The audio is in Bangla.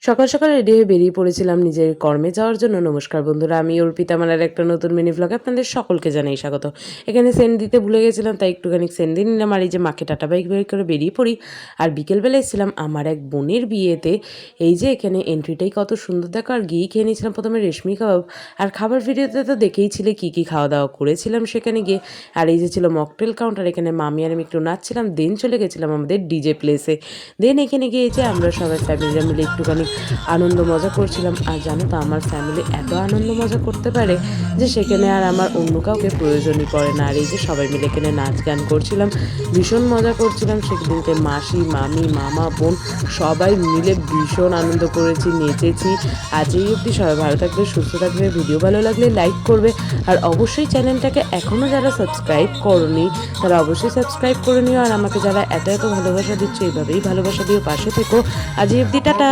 সকাল সকাল রেডি হয়ে বেরিয়ে পড়েছিলাম নিজের কর্মে যাওয়ার জন্য। নমস্কার বন্ধুরা, আমি অর্পিতা মালার একটা নতুন মিনি ভ্লগে আপনাদের সকলকে জানাই স্বাগত। এখানে সেন্ট দিতে ভুলে গেছিলাম, তাই একটুখানি সেন্ট দিয়ে নিলাম। আর এই যে মাকে টাটা বাইক বের করে বেরিয়ে পড়ি। আর বিকেলবেলা এসেছিলাম আমার এক বোনের বিয়েতে। এই যে এখানে এন্ট্রিটাই কত সুন্দর দেখো। আর গিয়েই খেয়ে নিয়েছিলাম প্রথমে রেশমি কাবাব। আর খাবার ভিডিওতে তো দেখেইছিলে কী কী খাওয়া দাওয়া করেছিলাম সেখানে গিয়ে। আর এই যে ছিল মকটেল কাউন্টার, এখানে মামি আর আমি একটু নাচছিলাম। দেন চলে গেছিলাম আমাদের ডিজে প্লেসে। দেন এখানে গিয়ে যে আমরা সবাই ফ্যামিলিরা মিলে একটুখানি আনন্দ মজা করছিলাম। আর জানো তো আমার ফ্যামিলি এত আনন্দ মজা করতে পারে যে সেখানে আর আমার অন্য কাউকে প্রয়োজনই পড়ে না। আর এই যে সবাই মিলে এখানে নাচ গান করছিলাম, ভীষণ মজা করছিলাম। সেদিনকে মাসি, মামি, মামা, বোন সবাই মিলে ভীষণ আনন্দ করেছি, নেচেছি। আজ এই অবধি সবাই ভালো থাকবে, সুস্থ থাকবে। ভিডিও ভালো লাগলে লাইক করবে। আর অবশ্যই চ্যানেলটাকে এখনও যারা সাবস্ক্রাইব করনি তারা অবশ্যই সাবস্ক্রাইব করে নিও। আর আমাকে যারা এত এত ভালোবাসা দিচ্ছে এইভাবেই ভালোবাসা দিও, পাশে থেকো। আজ এই অবধি টাটা।